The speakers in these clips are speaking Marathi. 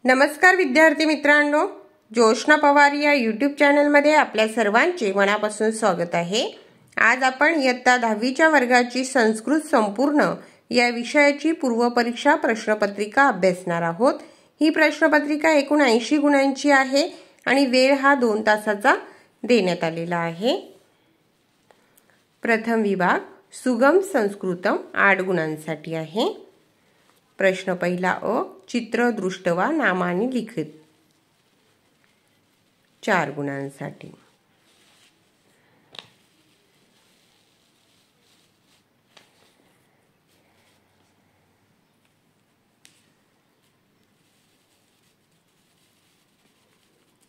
नमस्कार विद्यार्थी मित्रांनो, जोशना पवार या यूट्यूब चॅनलमध्ये आपल्या सर्वांचे मनापासून स्वागत आहे। आज आपण इयत्ता 10वीच्या वर्गाची संस्कृत संपूर्ण या विषयाची पूर्वपरीक्षा प्रश्नपत्रिका अभ्यासणार आहोत। ही प्रश्नपत्रिका एकूण 80 गुणांची आहे आणि वेळ हा 2 तासाचा देण्यात आलेला आहे। प्रथम विभाग सुगम संस्कृतम 8 गुणांसाठी आहे। प्रश्न पहिला अ, चित्र दृष्टवा नामानी लिखित 4 गुणांसाठी।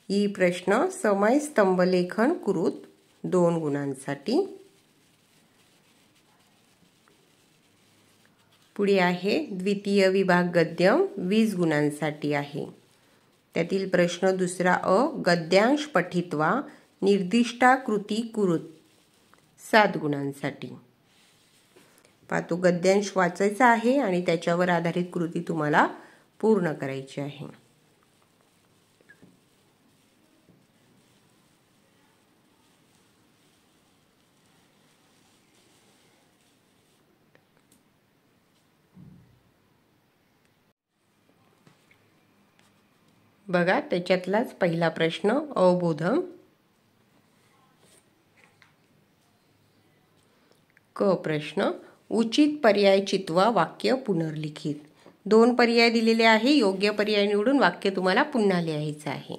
ई प्रश्न समय स्तंभ लेखन कुरुत 2 गुणांसाठी। पुढे आहे द्वितीय विभाग गद्यम 20 गुणांसाठी आहे। त्यातील प्रश्न दुसरा अ, गद्यांश पठित्वा निर्दिष्टा कृती कुरुत 7 गुणांसाठी। पाहतो गद्यांश वाचायचा आहे आणि त्याच्यावर आधारित कृती तुम्हाला पूर्ण करायची आहे। बघा त्याच्यातलाच पहिला प्रश्न अवबोधम। क प्रश्न उचित पर्याय चित्वा वाक्य पुनर्लिखित। 2 पर्याय दिलेले आहे, योग्य पर्याय निवडून वाक्य तुम्हाला पुन्हा लिहायचं आहे।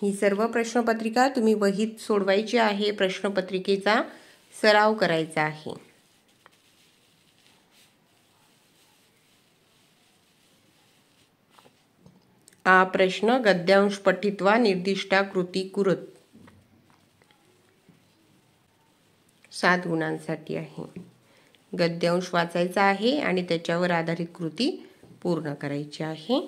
ही सर्व प्रश्नपत्रिका तुम्ही वहीत सोडवायची आहे, प्रश्नपत्रिकेचा सराव करायचा आहे। आ प्रश्न गद्यांश पठित्वा निर्दिष्टा कृती कुरुत 7 गुणांसाठी आहे। गद्यांश वाचायचा आहे आणि त्याच्यावर आधारित कृती पूर्ण करायची आहे।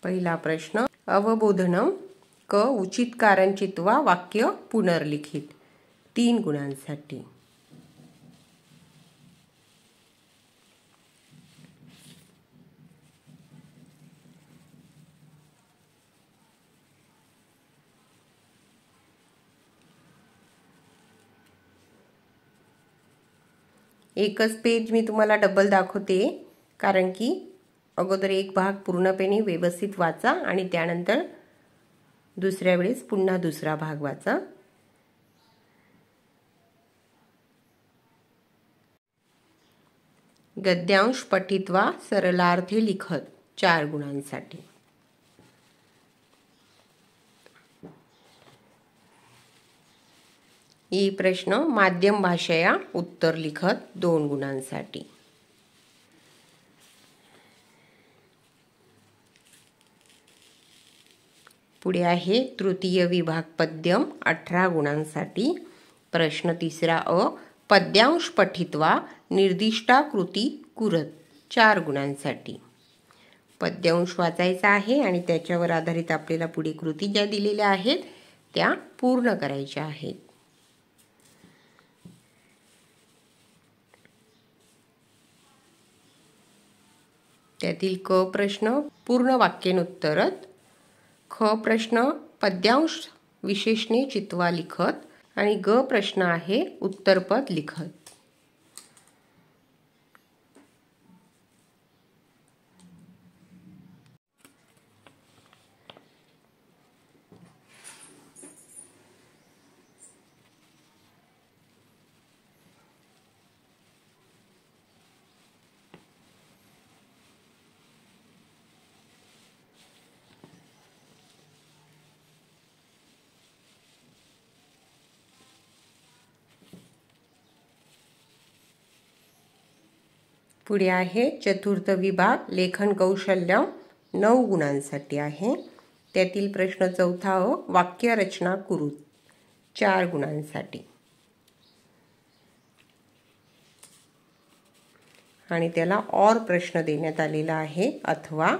पहिला प्रश्न अवबोधनम क उचित कारण चित्वा वाक्य पुनर्लिखित 3 गुणांसाठी। एकच पेज मी तुम्हाला डबल दाखवते, कारण की अगोदर एक भाग पूर्णपणे व्यवस्थित वाचा आणि त्यानंतर दुसऱ्या वेळेस पुन्हा दुसरा भाग वाचा। गद्यांश पठित्वा सरलार्थे लिखत 4 गुणांसाठी। ई प्रश्न माध्यम भाषया उत्तर लिखत 2 गुणांसाठी। पुढे आहे तृतीय विभाग पद्यम 18 गुणांसाठी। प्रश्न तिसरा अ, पद्यांश पठित्वा निर्दिष्टा कृती कुरत 4 गुणांसाठी। पद्यांश वाचायचा आहे आणि त्याच्यावर आधारित आपल्याला पुढे कृती ज्या दिलेल्या आहेत त्या पूर्ण करायच्या आहेत। त्यातील क प्रश्न पूर्ण वाक्यानुत्तरत, ख प्रश्न पद्यांश विशेषणे चित्वा लिखत आणि ग प्रश्न आहे उत्तरपद लिखत। पुढे आहे चतुर्थ विभाग लेखन कौशल्य 9 गुणांसाठी आहे। त्यातील प्रश्न चौथा अ, वाक्य रचना कुरुत 4 गुणांसाठी। आणि त्याला और प्रश्न देण्यात आलेला आहे, अथवा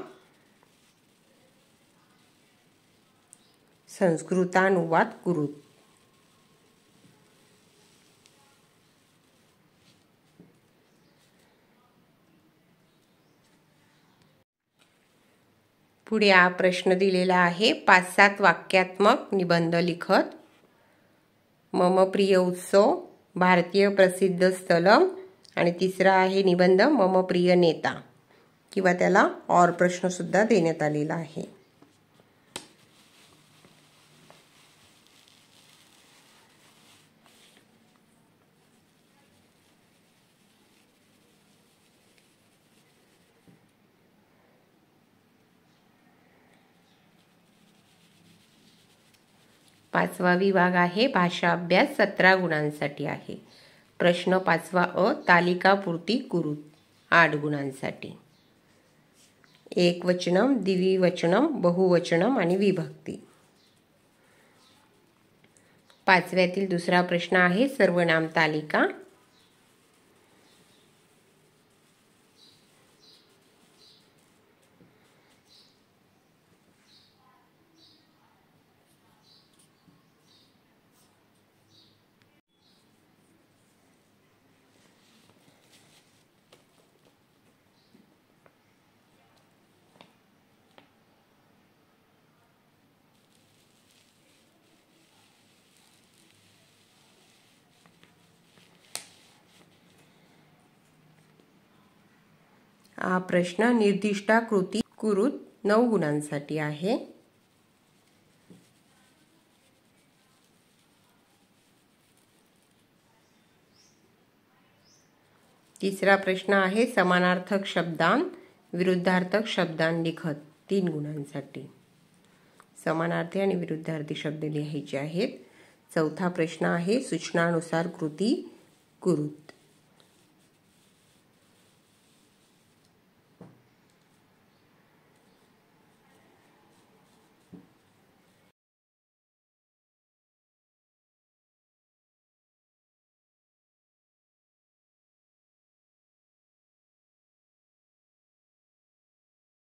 संस्कृतानुवाद कुरुत. पुढे हा प्रश्न दिलेला आहे, 5-7 वाक्यात्मक निबंध लिखत. मम प्रिय उत्सव, भारतीय प्रसिद्ध स्थलम, आणि तिसरा आहे निबंध मम प्रिय नेता, किंवा त्याला और प्रश्न सुद्धा देण्यात आलेला आहे. पाचवा विभाग आहे भाषा अभ्यास, 17 गुणांसाठी आहे. प्रश्न 5वा अ, तालिकापूर्ती कुरुत, 8 गुणांसाठी. एकवचनम, द्विवचनम, बहुवचनम आणि विभक्ती. 5व्यातील दुसरा प्रश्न आहे सर्वनाम तालिका. हा प्रश्न निर्दिष्टाकृती कुरुत, 9 गुणांसाठी आहे. तिसरा प्रश्न आहे समानार्थक शब्दांत, विरुद्धार्थक शब्दांत लिखत, 3 गुणांसाठी. समानार्थी आणि विरुद्धार्थी शब्द लिहायचे आहेत. चौथा प्रश्न आहे सूचनानुसार कृती कुरुत.